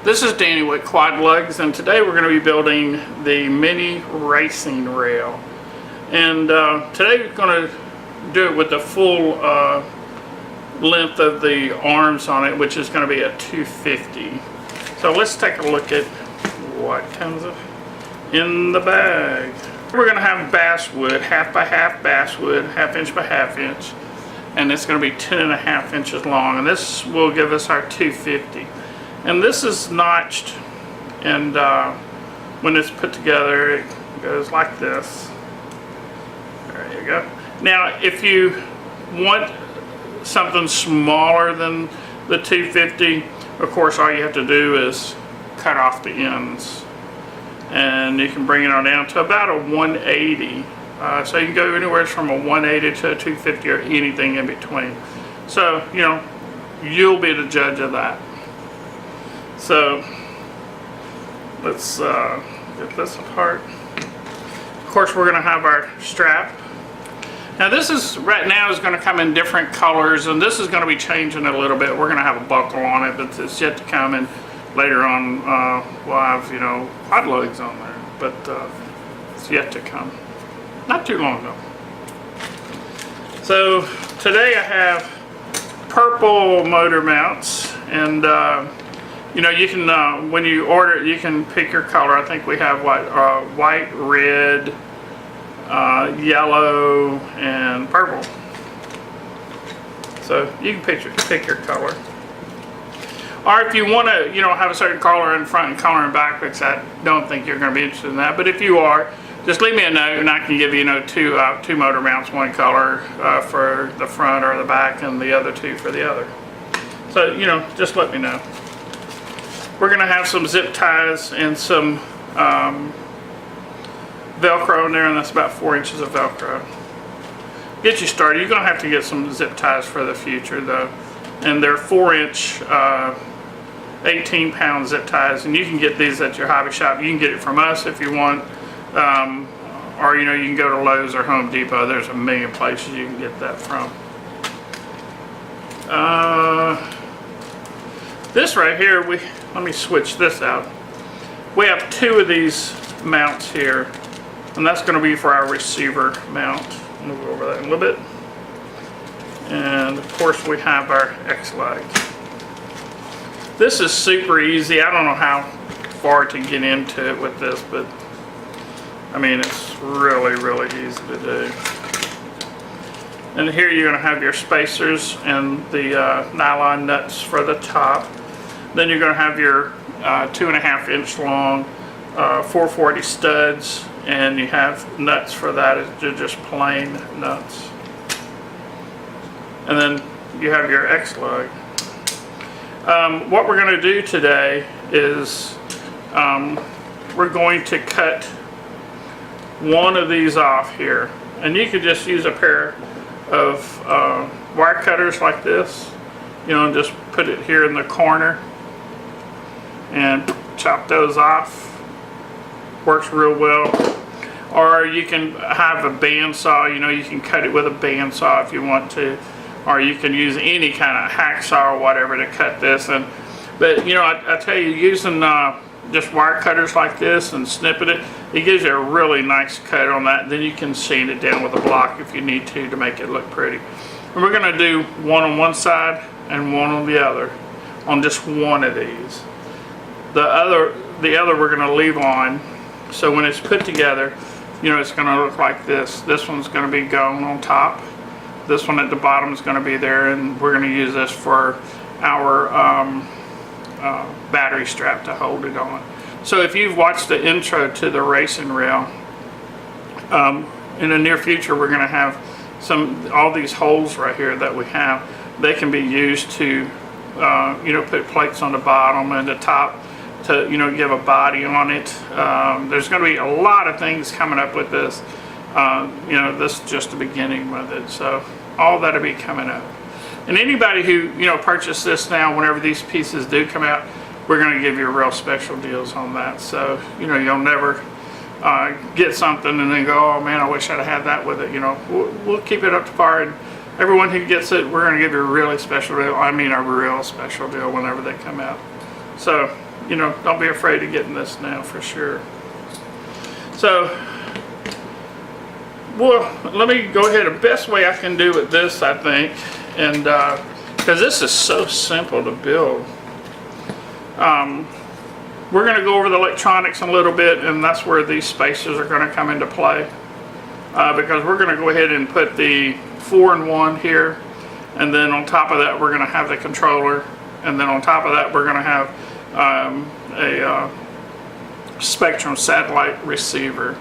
This is Danny with QuadLugs, and today we're going to be building the mini racing rail. And today we're going to do it with the full length of the arms on it, which is going to be a 250. So let's take a look at what comes in the bag. We're going to have basswood, half by half basswood, half inch by half inch, and it's going to be 10.5 inches long, and this will give us our 250. And this is notched, and when it's put together it goes like this. There you go. Now if you want something smaller than the 250, of course all you have to do is cut off the ends, and you can bring it on down to about a 180. So you can go anywhere from a 180 to a 250 or anything in between. So you know, you'll be the judge of that. So let's get this apart. Of course, we're going to have our strap. Now this is right now is going to come in different colors, and this is going to be changing a little bit. We're going to have a buckle on it, but it's yet to come. And later on, we'll have, you know, QuadLugs on there, but it's yet to come. Not too long ago. So today I have purple motor mounts, and you know, you can, when you order it, you can pick your color. I think we have white, red, yellow, and purple. So you can pick your color. Or if you want to, you know, have a certain color in front and color in back, which I don't think you're going to be interested in that. But if you are, just leave me a note, and I can give you, you know, two motor mounts, one color for the front or the back, and the other two for the other. So, you know, just let me know. We're going to have some zip ties and some Velcro in there, and that's about 4 inches of Velcro. Get you started. You're going to have to get some zip ties for the future, though. And they're 4-inch, 18-pound zip ties, and you can get these at your hobby shop. You can get it from us if you want, or you know, you can go to Lowe's or Home Depot. There's a million places you can get that from. This right here, let me switch this out. We have 2 of these mounts here, and that's going to be for our receiver mount. We'll go over that in a little bit. And of course we have our X-Lug. This is super easy. I don't know how far to get into it with this, but I mean, it's really, really easy to do. And here you're going to have your spacers and the nylon nuts for the top. Then you're going to have your 2.5 inch long 440 studs, and you have nuts for that. They're just plain nuts. And then you have your X-Lug. What we're going to do today is we're going to cut one of these off here, and you could just use a pair of wire cutters like this, you know, and just put it here in the corner and chop those off. Works real well. Or you can have a bandsaw, you know, you can cut it with a bandsaw if you want to, or you can use any kind of hacksaw or whatever to cut this. But you know, I tell you, using just wire cutters like this and snipping it, it gives you a really nice cut on that. Then you can sand it down with a block if you need to make it look pretty. And we're going to do one on one side and one on the other on just one of these. The other we're going to leave on, so when it's put together, you know, it's going to look like this. This one's going to be going on top. This one at the bottom is going to be there, and we're going to use this for our battery strap to hold it on. So if you've watched the intro to the racing rail, in the near future we're going to have all these holes right here that we have. They can be used to you know, put plates on the bottom and the top to, you know, give a body on it. There's going to be a lot of things coming up with this. You know, this is just the beginning with it. So all that'll be coming up. And anybody who, you know, purchase this now, whenever these pieces do come out, we're going to give you real special deals on that. So, you know, you'll never get something and then go, oh man, I wish I'd have had that with it. You know, we'll keep it up to par, and everyone who gets it, we're going to give you a really special deal. I mean, a real special deal whenever they come out. So you know, don't be afraid of getting this now for sure. So, well, let me go ahead. The best way I can do with this, I think, and because this is so simple to build. We're going to go over the electronics a little bit, and that's where these spacers are going to come into play. Because we're going to go ahead and put the 4-in-1 here, and then on top of that we're going to have the controller, and then on top of that we're going to have a Spectrum satellite receiver.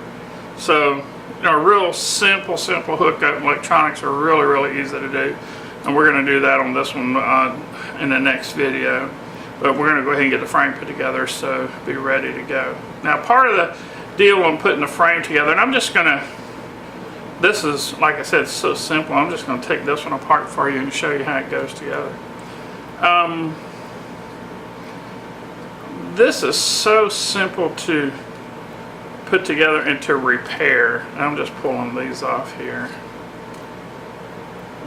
So, you know, real simple hookup. Electronics are really easy to do, and we're going to do that on this one in the next video. But we're going to go ahead and get the frame put together, so be ready to go. Now, part of the deal on putting the frame together, and I'm just going to, this is, like I said, so simple. I'm just going to take this one apart for you and show you how it goes together. This is so simple to put together and to repair. I'm just pulling these off here.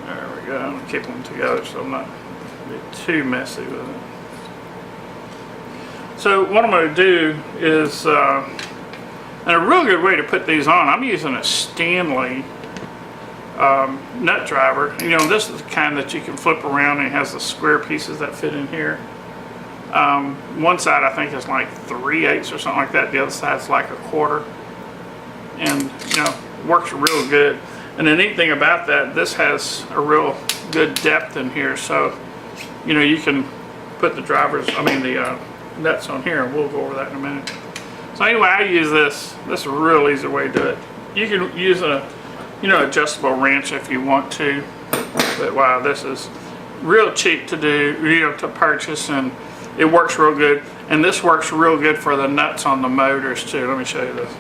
There we go. I'm going to keep them together so I'm not too messy with it. So what I'm going to do is, and a real good way to put these on, I'm using a Stanley nut driver. You know, this is the kind that you can flip around and it has the square pieces that fit in here. One side I think is like 3/8 or something like that. The other side's like 1/4. And, you know, works real good. And the neat thing about that, this has a real good depth in here. So, you know, you can put the the nuts on here, and we'll go over that in a minute. So anyway, I use this. This is a real easy way to do it. You can use a, you know, adjustable wrench if you want to. But wow, this is real cheap to do, you know, to purchase, and it works real good. And this works real good for the nuts on the motors too. Let me show you this.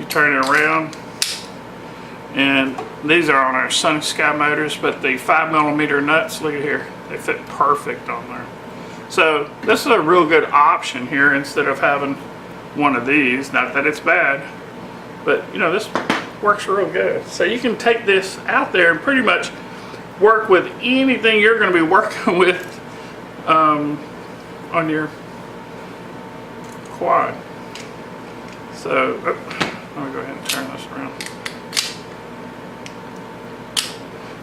You turn it around, and these are on our Sunny Sky motors, but the 5mm nuts, look at here, they fit perfect on there. So this is a real good option here instead of having one of these. Not that it's bad, but you know, this works real good. So you can take this out there and pretty much work with anything you're going to be working with on your quad. So let me go ahead and turn this around.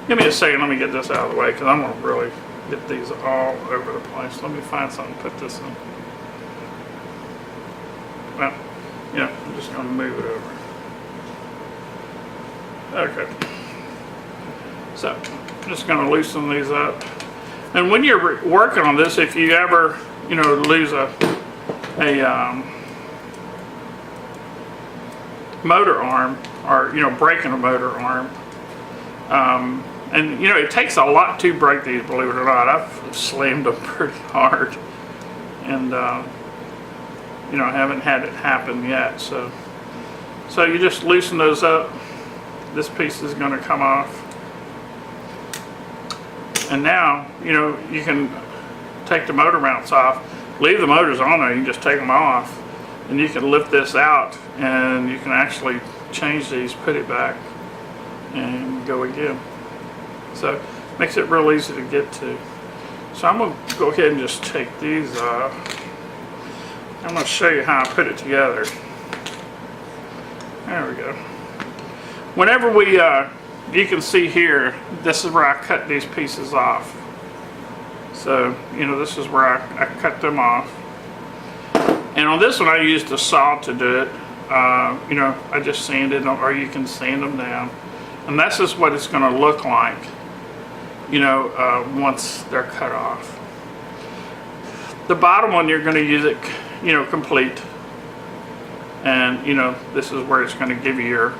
Give me a second, let me get this out of the way because I'm going to really get these all over the place. Let me find something to put this in. Well, yeah, I'm just going to move it over. Okay. So, I'm just going to loosen these up. And when you're working on this, if you ever, you know, lose a motor arm, or, you know, breaking a motor arm, and you know, it takes a lot to break these, believe it or not. I've slammed them pretty hard, and you know, I haven't had it happen yet. So you just loosen those up. This piece is going to come off, and now, you know, you can take the motor mounts off, leave the motors on there. You can just take them off, and you can lift this out, and you can actually change these, put it back, and go again. So makes it real easy to get to. So I'm going to go ahead and just take these off. I'm going to show you how I put it together. There we go. Whenever we, you can see here, this is where I cut these pieces off. So, you know, this is where I cut them off. And on this one I used a saw to do it. You know, I just sanded them, or you can sand them down. And this is what it's going to look like, you know, once they're cut off. The bottom one, you're going to use it, you know, complete. And, you know, this is where it's going to give you your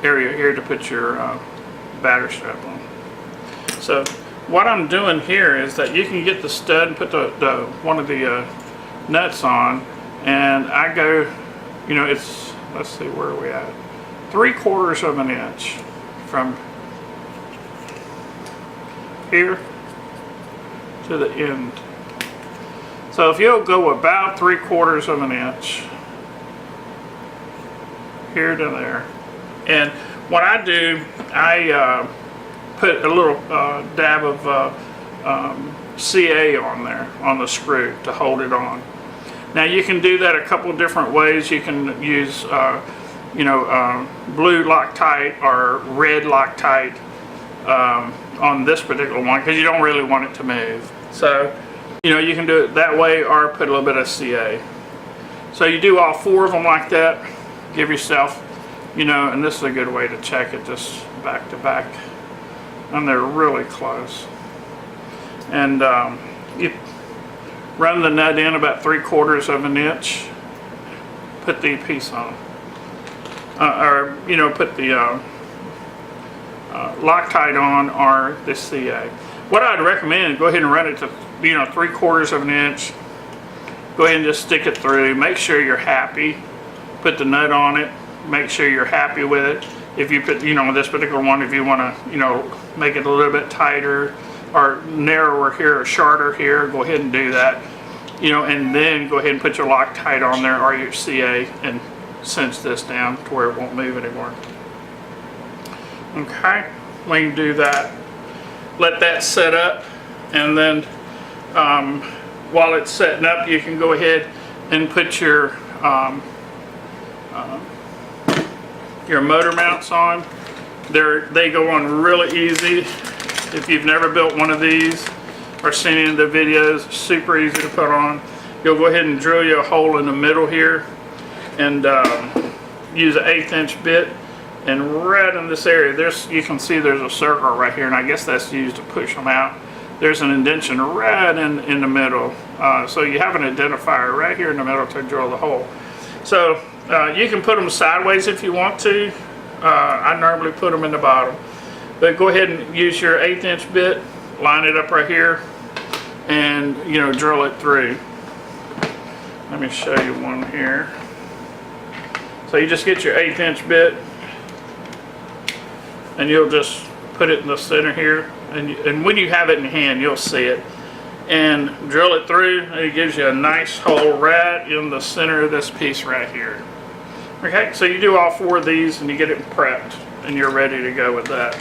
area here to put your battery strap on. So what I'm doing here is that you can get the stud and put the one of the nuts on, and I go, you know, it's, let's see, where are we at? 3/4 of an inch from here to the end. So if you'll go about 3/4 of an inch here to there. And what I do, I put a little dab of CA on there, on the screw to hold it on. Now you can do that a couple different ways. You can use blue Loctite or red Loctite on this particular one, because you don't really want it to move. So you can do it that way or put a little bit of CA. So you do all 4 of them like that. Give yourself, and this is a good way to check it, just back to back. And they're really close. And you run the nut in about 3/4 of an inch. Put the piece on. Put the Loctite on or the CA. What I'd recommend is go ahead and run it to 3/4 of an inch. Go ahead and just stick it through. Make sure you're happy. Put the nut on it. Make sure you're happy with it. If you put, this particular one, if you want to, make it a little bit tighter or narrower here or shorter here, go ahead and do that. And then go ahead and put your Loctite on there or your CA and cinch this down to where it won't move anymore. Okay, when you do that, let that set up, and then while it's setting up, you can go ahead and put your motor mounts on. They go on really easy. If you've never built one of these or seen any of the videos, super easy to put on. You'll go ahead and drill you a hole in the middle here and use an 1/8 inch bit, and right in this area you can see there's a circle right here, and I guess that's used to push them out. There's an indentation right in the middle, so you have an identifier right here in the middle to drill the hole. So you can put them sideways if you want to. I normally put them in the bottom, but go ahead and use your 1/8 inch bit, line it up right here, and drill it through. Let me show you one here. So you just get your 1/8 inch bit, and you'll just put it in the center here, and when you have it in hand, you'll see it, and drill it through, and it gives you a nice hole right in the center of this piece right here. Okay, so you do all 4 of these, and you get it prepped, and you're ready to go with that.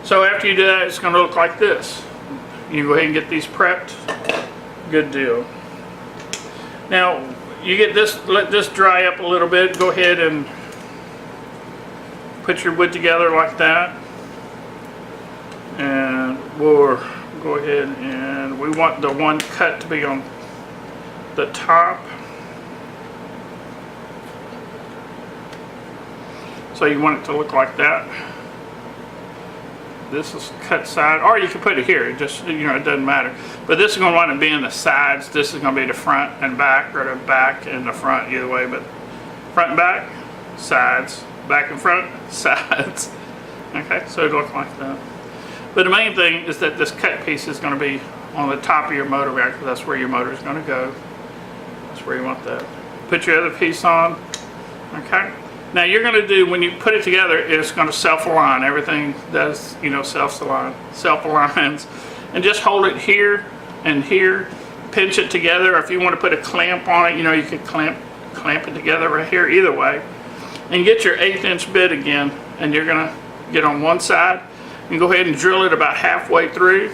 So after you do that, it's going to look like this. You go ahead and get these prepped. Good deal. Now you get this, let this dry up a little bit. Go ahead and put your wood together like that, and we'll go ahead and we want the one cut to be on the top. So you want it to look like that. This is cut side, or you can put it here. It just, it doesn't matter. But this is going to want to be in the sides. This is going to be the front and back, or the back and the front, either way. But front and back, sides, back and front, sides. Okay, so it'll look like that. But the main thing is that this cut piece is going to be on the top of your motor rack, because that's where your motor is going to go. That's where you want that. Put your other piece on. Okay. Now you're going to do, when you put it together, it's going to self-align. Everything does, self-aligns. And just hold it here and here. Pinch it together. Or if you want to put a clamp on it, you can clamp it together right here. Either way. And get your 1/8 inch bit again. And you're going to get on one side. And go ahead and drill it about halfway through.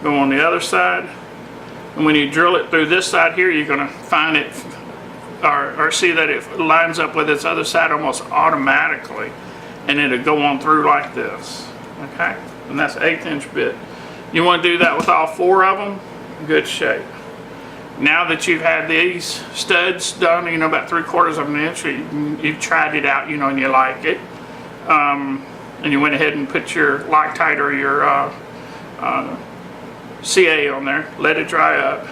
Go on the other side. And when you drill it through this side here, you're going to find it, or see that it lines up with its other side almost automatically, and it'll go on through like this. Okay, and that's 1/8 inch bit. You want to do that with all 4 of them. Good shape. Now that you've had these studs done, about 3/4 of an inch, you've tried it out, and you like it, and you went ahead and put your Loctite or your CA on there. Let it dry up.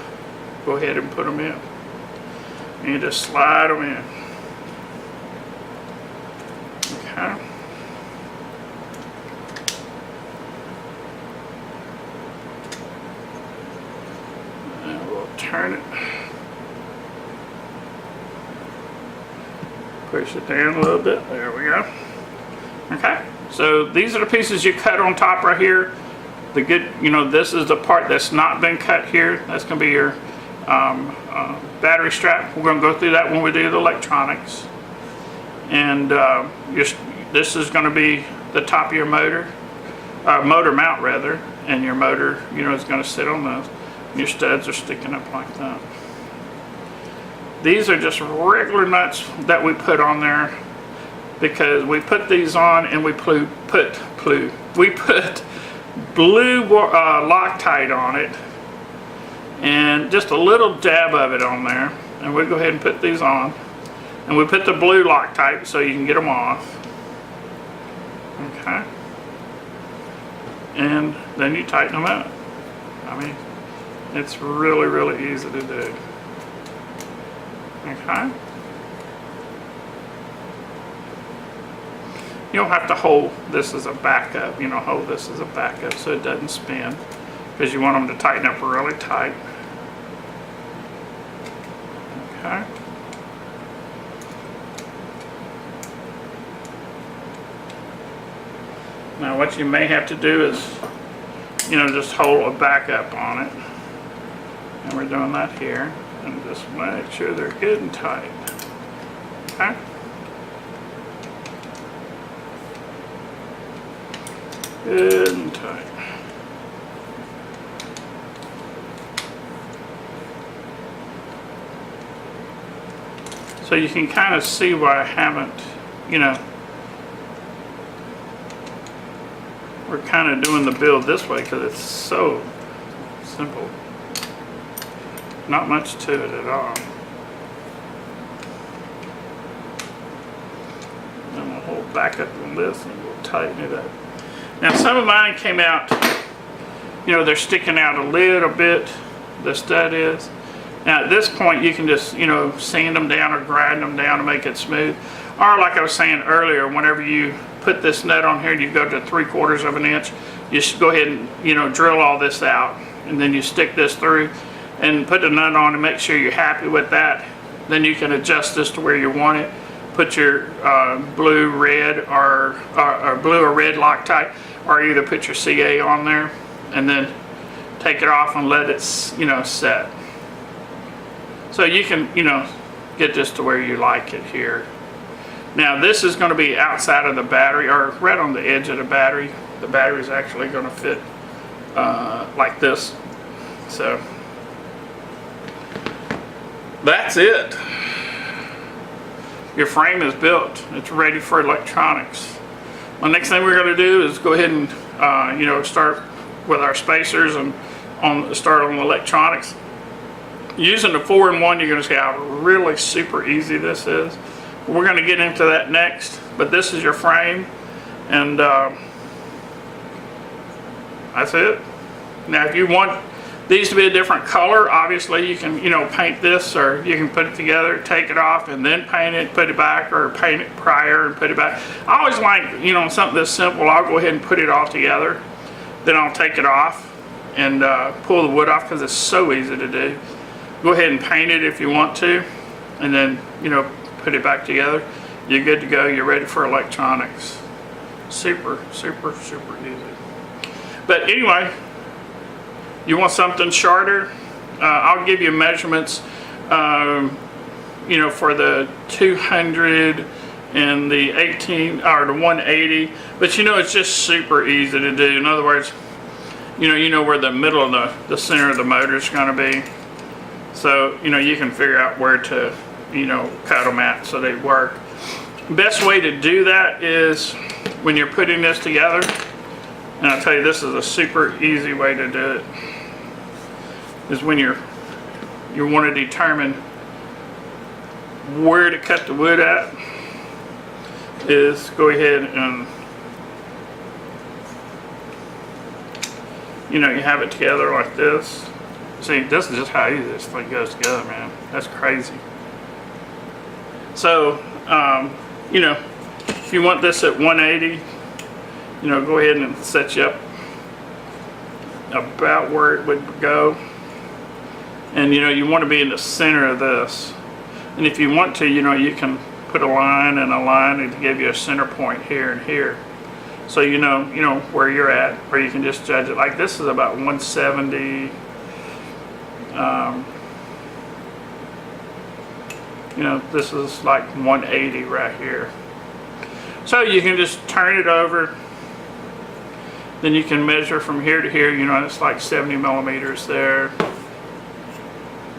Go ahead and put them in. And you just slide them in. Okay. And we'll turn it. Push it down a little bit. There we go. Okay. So these are the pieces you cut on top right here. The good, this is the part that's not been cut here. That's going to be your battery strap. We're going to go through that when we do the electronics. And this is going to be the top of your motor, motor mount rather, and your motor, you know, is going to sit on those. And your studs are sticking up like that. These are just regular nuts that we put on there because we put these on and we put blue Loctite on it, and just a little dab of it on there, and we go ahead and put these on, and we put the blue Loctite so you can get them off. Okay, and then you tighten them up. I mean, it's really easy to do. Okay, you don't have to hold this as a backup, you know, hold this as a backup so it doesn't spin, because you want them to tighten up really tight. Okay. Now what you may have to do is, you know, just hold a backup on it. And we're doing that here. And just make sure they're good and tight. Okay. Good and tight. So you can kind of see why I haven't, you know, we're kind of doing the build this way because it's so simple. Not much to it at all. Then we'll hold back up on this and we'll tighten it up. Now some of mine came out, you know, they're sticking out a little bit, the stud is. Now at this point you can just, you know, sand them down or grind them down to make it smooth. Or like I was saying earlier, whenever you put this nut on here and you go to 3/4 of an inch, you should go ahead and, you know, drill all this out. And then you stick this through and put the nut on and make sure you're happy with that. Then you can adjust this to where you want it. Put your blue, red, or blue or red Loctite, or either put your CA on there and then take it off and let it, you know, set. So you can, you know, get this to where you like it here. Now this is going to be outside of the battery, or right on the edge of the battery. The battery is actually going to fit like this. So that's it. Your frame is built. It's ready for electronics. The next thing we're going to do is go ahead and you know, start with our spacers and start on the electronics. Using the 4-in-1, you're going to see how really super easy this is. We're going to get into that next, but this is your frame, and that's it. Now if you want these to be a different color, obviously you can, you know, paint this, or you can put it together, take it off, and then paint it, put it back, or paint it prior and put it back. I always like, you know, something this simple. I'll go ahead and put it all together, then I'll take it off and pull the wood off because it's so easy to do. Go ahead and paint it if you want to, and then, you know, put it back together. You're good to go. You're ready for electronics. Super easy. But anyway, you want something shorter? I'll give you measurements, you know, for the 200 and the 18 or the 180. But you know, it's just super easy to do. In other words, you know where the middle of the center of the motor is going to be. So you know, you can figure out where to, you know, cut them at so they work. Best way to do that is when you're putting this together, and I'll tell you, this is a super easy way to do it, is when you want to determine where to cut the wood at, is go ahead and, you know, you have it together like this. See, this is just how easy this thing goes together, man. That's crazy. So, you know, if you want this at 180, you know, go ahead and set you up about where it would go. And you know, you want to be in the center of this. And if you want to, you know, you can put a line and a line and give you a center point here and here. So you know where you're at, or you can just judge it. Like this is about 170. You know, this is like 180 right here. So you can just turn it over, then you can measure from here to here. You know, it's like 70 millimeters there,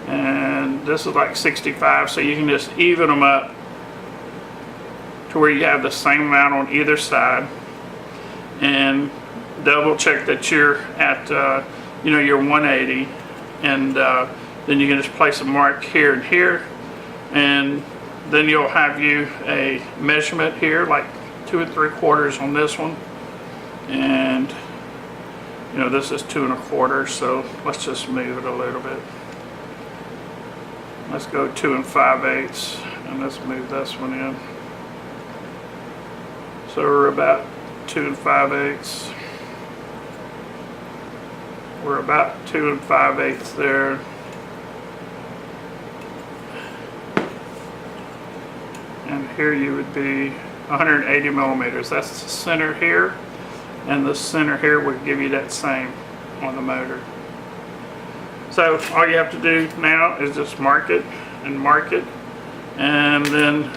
and this is like 65, so you can just even them up to where you have the same amount on either side, and double check that you're at you know, your 180, and then you can just place a mark here and here, and then you'll have you a measurement here, like 2 3/4 on this one, and you know, this is 2 1/4, so let's just move it a little bit. Let's go 2 5/8, and let's move this one in. So we're about 2 5/8. We're about 2 5/8 there. And here you would be 180 millimeters. That's the center here, and the center here would give you that same on the motor. So all you have to do now is just mark it, and then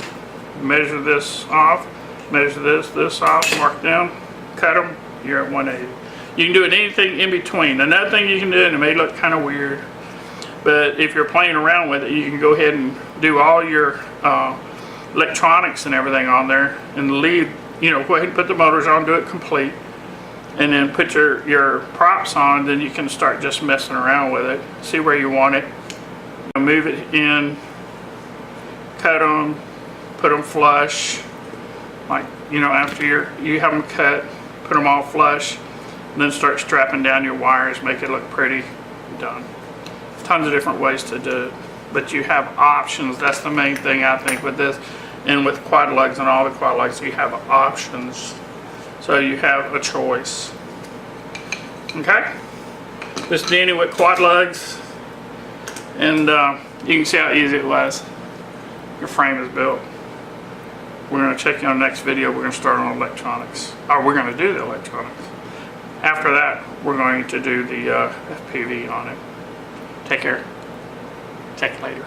measure this off, measure this off, mark down, cut them, you're at 180. You can do it anything in between. Another thing you can do, and it may look kind of weird, but if you're playing around with it, you can go ahead and do all your electronics and everything on there, and leave, you know, go ahead and put the motors on, do it complete, and then put your props on. Then you can start just messing around with it, see where you want it, you know, move it in, cut them, put them flush, like, you know, after you have them cut, put them all flush, and then start strapping down your wires, make it look pretty. Done. Tons of different ways to do it, but you have options. That's the main thing, I think, with this, and with QuadLugs and all the QuadLugs, you have options, so you have a choice. Okay, this is Danny with QuadLugs, and you can see how easy it was. Your frame is built. We're going to check you on the next video. We're going to start on electronics, or we're going to do the electronics. After that, we're going to do the FPV on it. Take care. Check you later.